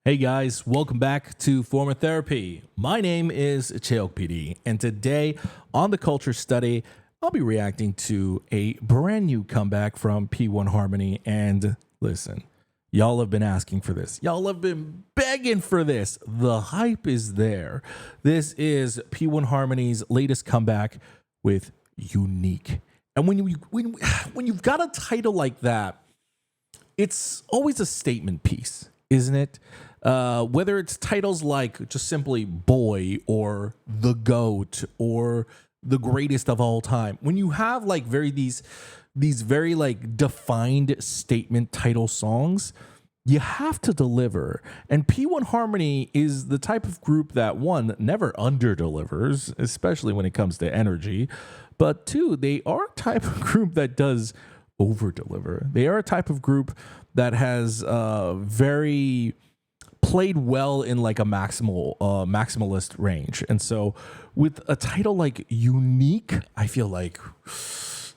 Hey guys, welcome back to Former Therapy. My name is Cheok PD, and today on the Culture Study, I'll be reacting to a brand new comeback from P1Harmony. And listen, y'all have been asking for this. Y'all have been begging for this. The hype is there. This is P1Harmony's latest comeback with Unique. And when you've got a title like that, it's always a statement piece, isn't it? Whether it's titles like just simply Boy or The GOAT or The Greatest of All Time, when you have like these very like defined statement title songs, you have to deliver. And P1Harmony is the type of group that, one, never underdelivers, especially when it comes to energy, but two, they are a type of group that does overdeliver. They are a type of group that has very played well in like a maximalist range. And so with a title like Unique, I feel like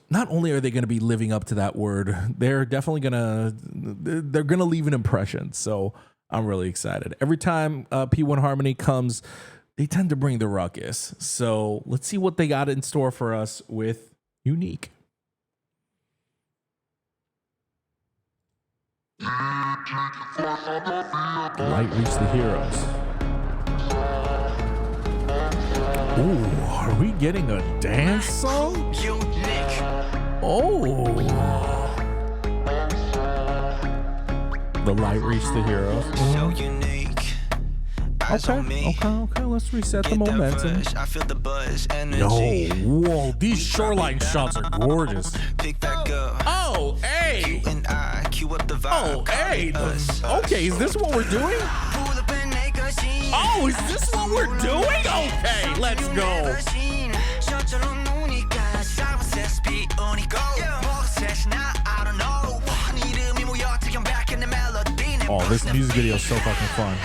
not only are they going to be living up to that word, they're definitely they're going to leave an impression. So I'm really excited. Every time P1Harmony comes, they tend to bring the ruckus. So let's see what they got in store for us with Unique. Light reach the heroes. Ooh, are we getting a dance song? Oh. The light reach the heroes. Okay, let's reset the momentum. Yo, whoa, these shoreline shots are gorgeous. Oh, hey. Oh, hey. Okay, is this what we're doing? Oh, is this what we're doing? Okay, let's go. Oh, this music video is so fucking fun.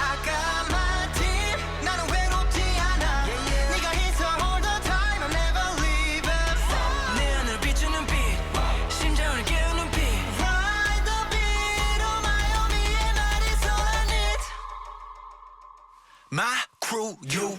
My crew, unique.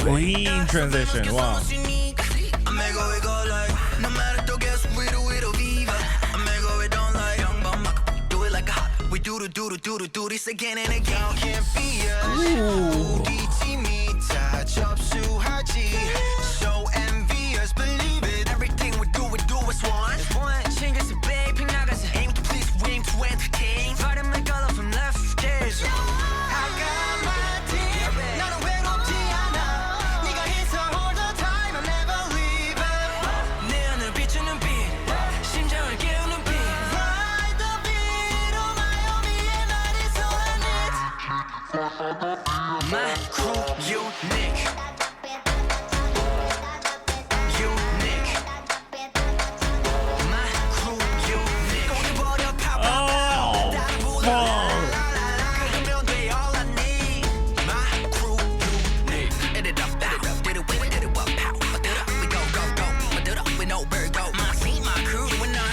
Clean transition. Wow. Do this again and again. Y'all can't be us. So envious, believe it. Everything we do is one. Changes to babe, aim to please, wing to entertain. Fighting my color from left stairs. I got my team. 나는 외롭지 않아. 네가 있어 all the time. I never leave it. 내 안을 비추는 빛, 심장을 깨우는 빛. Ride the beat, oh my. My crew, unique. Unique. My crew, unique. 그러면 돼 all I need. My crew, unique. It up, did it, win, did it, what, pow. Did up, we go, did up, we know where to go. My scene, my crew, we're not.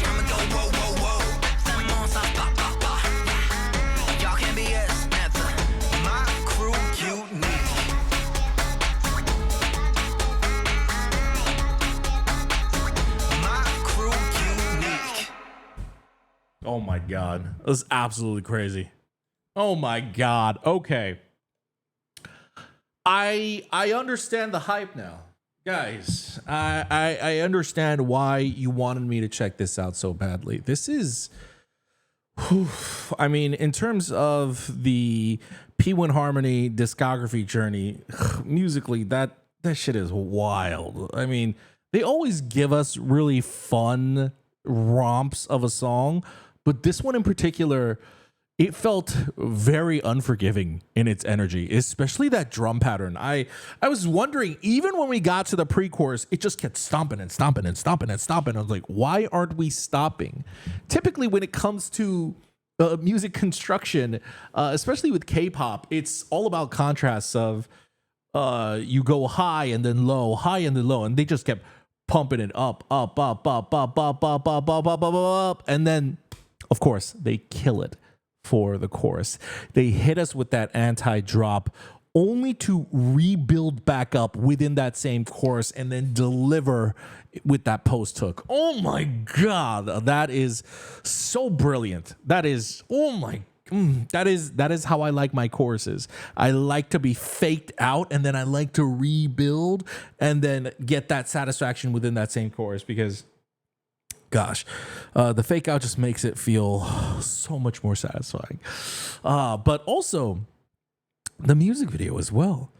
I'ma go, whoa. Some more, some pop. Y'all can't be us. Oh my God. This is absolutely crazy. Oh my God. Okay. I understand the hype now. Guys, I understand why you wanted me to check this out so badly. This is, I mean, in terms of the P1Harmony discography journey, musically, that shit is wild. I mean, they always give us really fun romps of a song, but this one in particular, it felt very unforgiving in its energy, especially that drum pattern. I was wondering, even when we got to the pre-chorus, it just kept stomping and stomping and stomping and stomping. I was like, why aren't we stopping? Typically, when it comes to music construction, especially with K-pop, it's all about contrasts of you go high and then low, high and then low, and they just kept pumping it up, up, up, up, up, up, up, up, up, up, up, and then, of course, they kill it for the chorus. They hit us with that anti-drop only to rebuild back up within that same chorus and then deliver with that post hook. Oh my God, that is so brilliant. That is, that is how I like my choruses. I like to be faked out and then I like to rebuild and then get that satisfaction within that same chorus because gosh, the fake out just makes it feel so much more satisfying. But also the music video as well.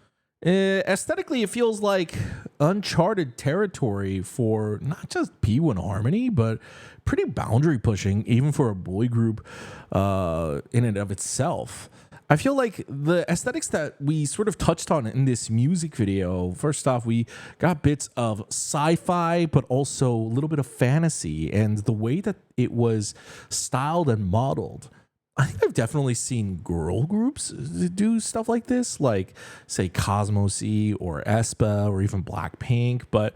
Aesthetically, it feels like uncharted territory for not just P1Harmony, but pretty boundary pushing, even for a boy group in and of itself. I feel like the aesthetics that we sort of touched on in this music video, first off, we got bits of sci-fi, but also a little bit of fantasy, and the way that it was styled and modeled. I think I've definitely seen girl groups do stuff like this, like say Cosmos E or aespa or even Blackpink, but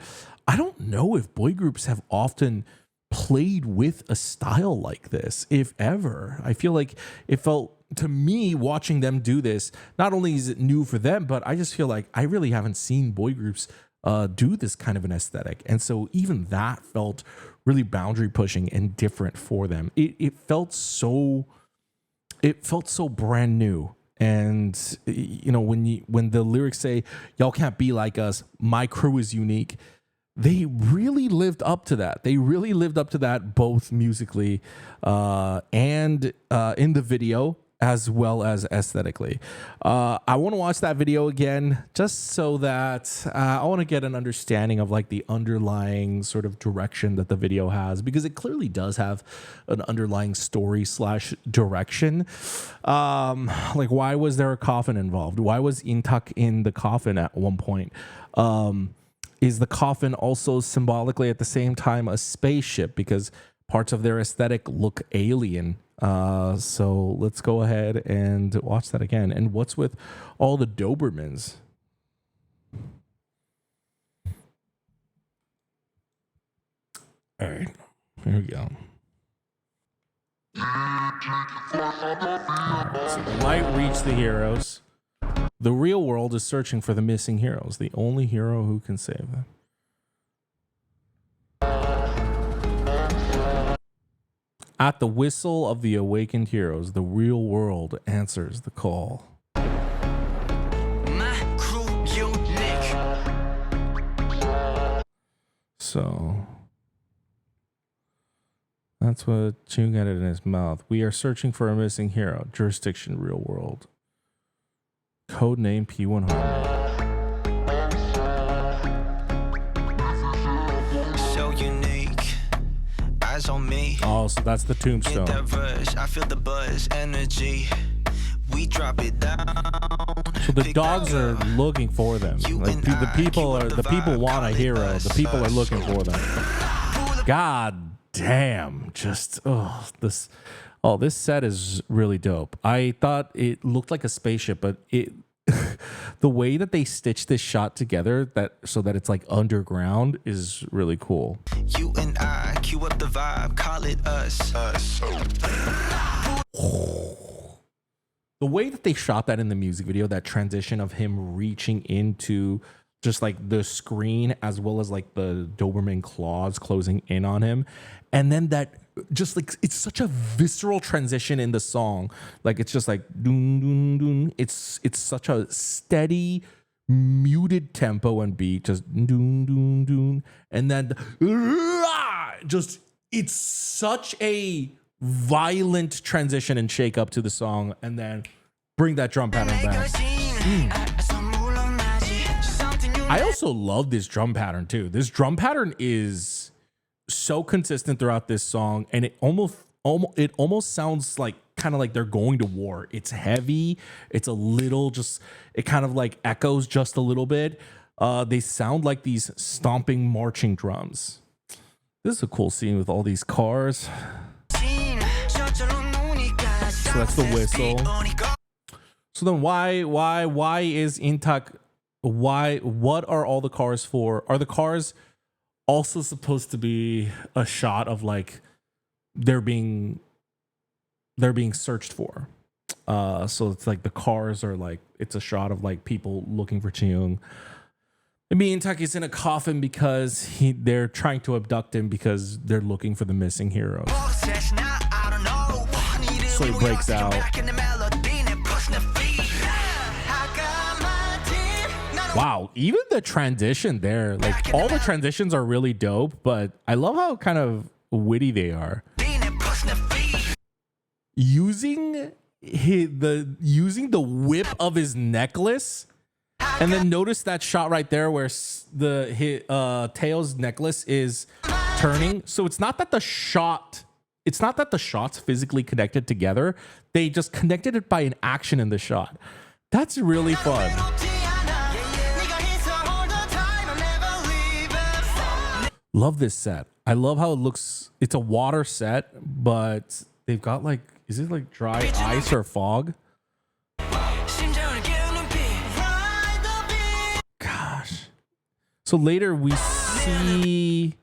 I don't know if boy groups have often played with a style like this, if ever. I feel like it felt to me watching them do this, not only is it new for them, but I just feel like I really haven't seen boy groups do this kind of an aesthetic. And so even that felt really boundary pushing and different for them. It felt so brand new. And you know, when the lyrics say y'all can't be like us, my crew is unique, they really lived up to that. They really lived up to that, both musically and in the video, as well as aesthetically. I want to watch that video again just so that I want to get an understanding of like the underlying sort of direction that the video has, because it clearly does have an underlying story / direction. Like, why was there a coffin involved? Why was Intak in the coffin at one point? Is the coffin also symbolically at the same time a spaceship? Because parts of their aesthetic look alien. So let's go ahead and watch that again. And what's with all the Dobermans? All right, here we go. Right, so the light reached the heroes. The real world is searching for the missing heroes, the only hero who can save them. At the whistle of the awakened heroes, the real world answers the call. My crew unique. So that's what Chung got it in his mouth. We are searching for a missing hero. Jurisdiction, real world. Codename P1Harmony. So unique. Eyes on me. Oh, so that's the tombstone. That rush. I feel the buzz, energy. We drop it down. So the dogs are looking for them. Like the people want a hero. The people are looking for them. God damn. Just this set is really dope. I thought it looked like a spaceship, but the way that they stitched this shot together so that it's like underground is really cool. You and I cue up the vibe, call it us. The way that they shot that in the music video, that transition of him reaching into just like the screen as well as like the Doberman claws closing in on him, and then that just like it's such a visceral transition in the song. Like it's just like doon doon doon. It's such a steady muted tempo and beat, just doon doon doon, and then just it's such a violent transition and shake up to the song, and then bring that drum pattern back. I also love this drum pattern too. This drum pattern is so consistent throughout this song, and it almost sounds like kind of like they're going to war. It's heavy. It's a little just, it kind of like echoes just a little bit. They sound like these stomping marching drums. This is a cool scene with all these cars. So that's the whistle. So then why is Intak, what are all the cars for? Are the cars also supposed to be a shot of like they're being searched for? So it's like the cars are like, it's a shot of like people looking for Cheung. Maybe Intak is in a coffin because they're trying to abduct him because they're looking for the missing heroes. So he breaks out. Wow, even the transition there, like all the transitions are really dope, but I love how kind of witty they are. Using the whip of his necklace. And then notice that shot right there where Teo's necklace is turning. So it's not that the shots physically connected together. They just connected it by an action in the shot. That's really fun. Love this set. I love how it looks. It's a water set, but they've got like, is it like dry ice or fog? So later we see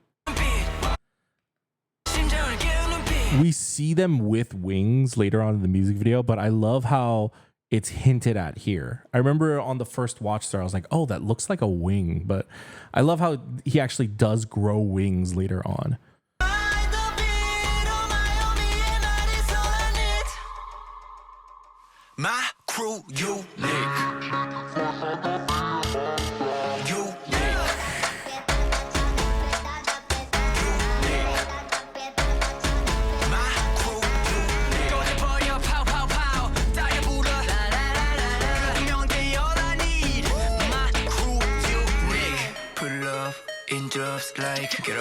them with wings later on in the music video, but I love how it's hinted at here. I remember on the first watch there, I was like, oh, that looks like a wing, but I love how he actually does grow wings later on. My crew, you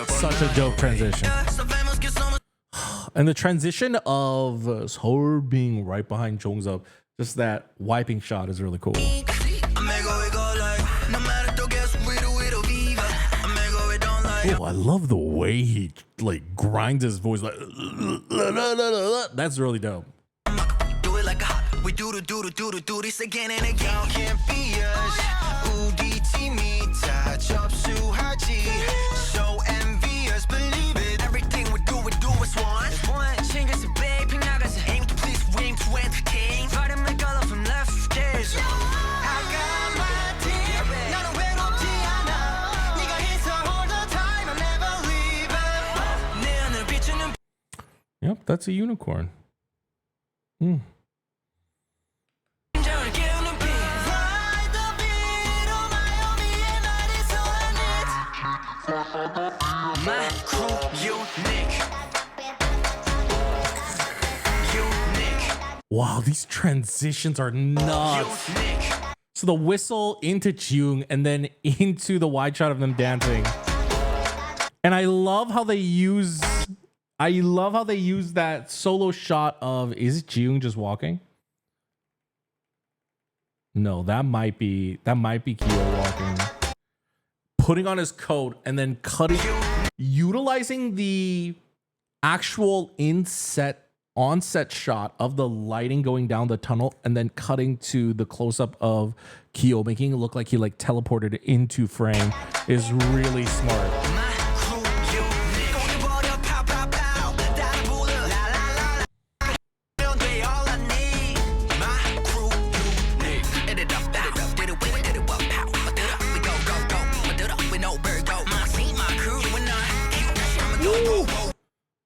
such a dope transition. And the transition of her being right behind Jongsup, just that wiping shot is really cool. Oh, I love the way he like grinds his voice like that's really dope. Do it like we do this again and again. Y'all can't be us. So envious, believe it. Everything we do is one. Changes a babe, 나가서 aim to please, wing to entertain. Fighting my color from left stairs. I got my team. 나는 외롭지 않아. 네가 있어 all the time. I'm never leaving. 내 하늘 비추는. Yep, that's a unicorn. My crew, unique. Wow, these transitions are nuts. So the whistle into Jung and then into the wide shot of them dancing. And I love how they use that solo shot of, is Jung just walking? No, that might be Kyo walking. Putting on his coat and then cutting, utilizing the actual onset shot of the lighting going down the tunnel and then cutting to the close-up of Kyo, making it look like he like teleported into frame is really smart.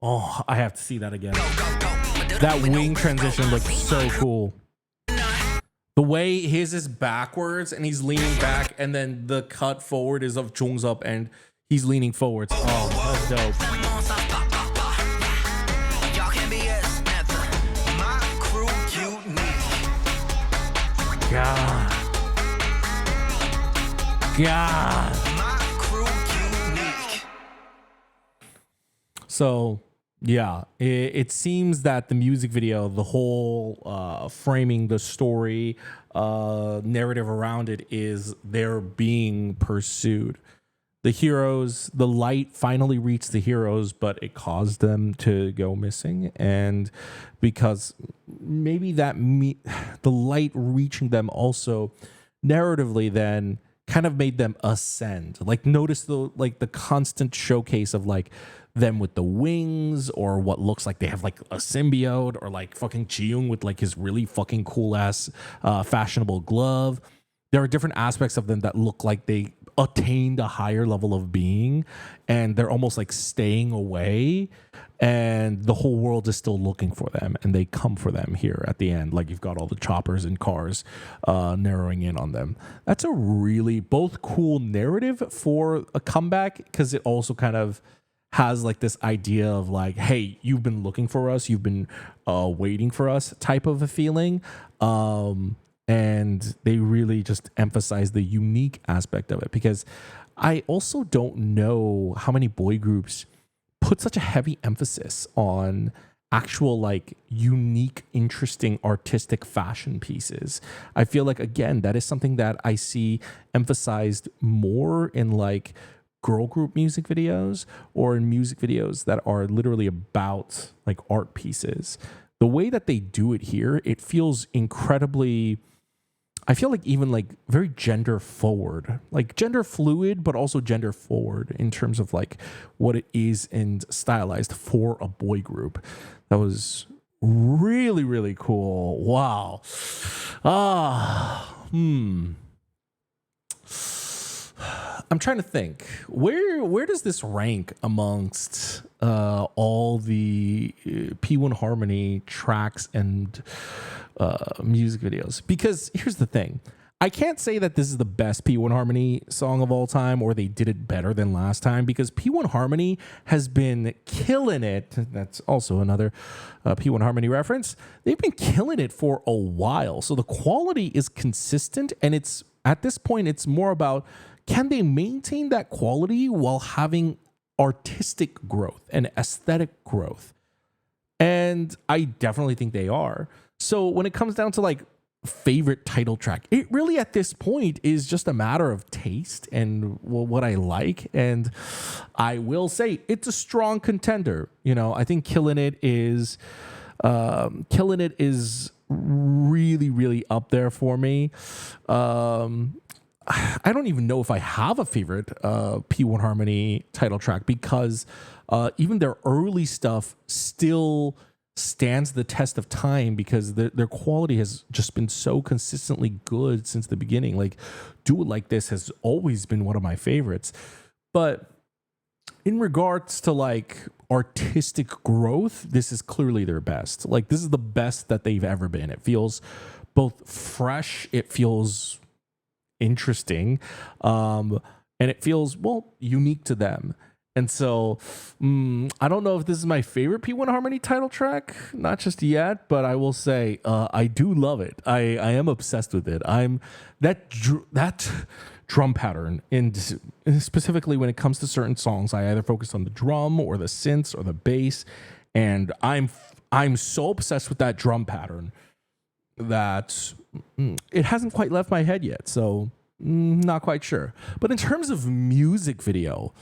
Oh, I have to see that again. That wing transition looks so cool. The way his is backwards and he's leaning back, and then the cut forward is of Jongsup and he's leaning forwards. Oh, that's dope. God. So Yeah, it seems that the music video, the whole framing the story, narrative around it is they're being pursued. The heroes, the light finally reached the heroes, but it caused them to go missing. And because maybe the light reaching them also narratively then kind of made them ascend. Like notice the constant showcase of like them with the wings, or what looks like they have like a symbiote, or like fucking Ji-young with like his really fucking cool ass fashionable glove. There are different aspects of them that look like they attained a higher level of being, and they're almost like staying away, and the whole world is still looking for them, and they come for them here at the end. Like you've got all the choppers and cars narrowing in on them. That's a really both cool narrative for a comeback, because it also kind of has like this idea of like, hey, you've been looking for us, you've been waiting for us type of a feeling. And they really just emphasize the unique aspect of it, because I also don't know how many boy groups put such a heavy emphasis on actual like unique, interesting, artistic fashion pieces. I feel like, again, that is something that I see emphasized more in like girl group music videos, or in music videos that are literally about like art pieces. The way that they do it here, it feels incredibly, I feel like even like very gender forward, like gender fluid, but also gender forward in terms of like what it is and stylized for a boy group. That was really, really cool. Wow. I'm trying to think, where does this rank amongst all the P1Harmony tracks and music videos? Because here's the thing, I can't say that this is the best P1Harmony song of all time, or they did it better than last time, because P1Harmony has been killing it. That's also another P1Harmony reference. They've been killing it for a while, so the quality is consistent, and it's at this point it's more about, can they maintain that quality while having artistic growth and aesthetic growth? And I definitely think they are. So when it comes down to like favorite title track, it really at this point is just a matter of taste and what I like. And I will say it's a strong contender. You know, I think Killing It is really, really up there for me. I don't even know if I have a favorite P1Harmony title track, because even their early stuff still stands the test of time, because their quality has just been so consistently good since the beginning. Like Do It Like This has always been one of my favorites. But in regards to like artistic growth, this is clearly their best. Like this is the best that they've ever been. It feels both fresh, it feels interesting, and it feels, well, unique to them. And so I don't know if this is my favorite P1Harmony title track, not just yet, but I will say I do love it. I am obsessed with it. I'm that drum pattern, and specifically when it comes to certain songs, I either focus on the drum or the synths or the bass, and I'm so obsessed with that drum pattern that it hasn't quite left my head yet, so not quite sure. But in terms of music video,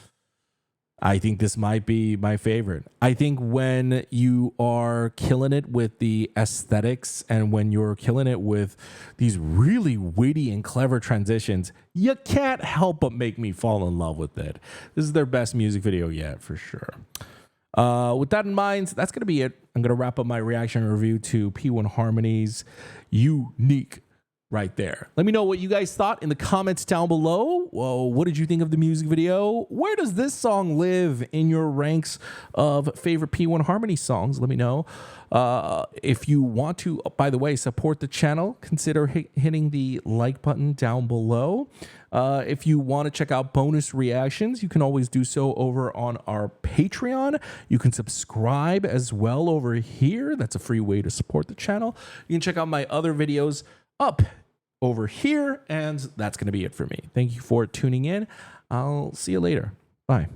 I think this might be my favorite. I think when you are killing it with the aesthetics, and when you're killing it with these really witty and clever transitions, you can't help but make me fall in love with it. This is their best music video yet, for sure. With that in mind, that's going to be it. I'm going to wrap up my reaction review to P1Harmony's Unique right there. Let me know what you guys thought in the comments down below. Whoa, what did you think of the music video? Where does this song live in your ranks of favorite P1Harmony songs? Let me know. If you want to, by the way, support the channel, consider hitting the like button down below. If you want to check out bonus reactions, you can always do so over on our Patreon. You can subscribe as well over here. That's a free way to support the channel. You can check out my other videos up over here, and that's going to be it for me. Thank you for tuning in. I'll see you later. Bye.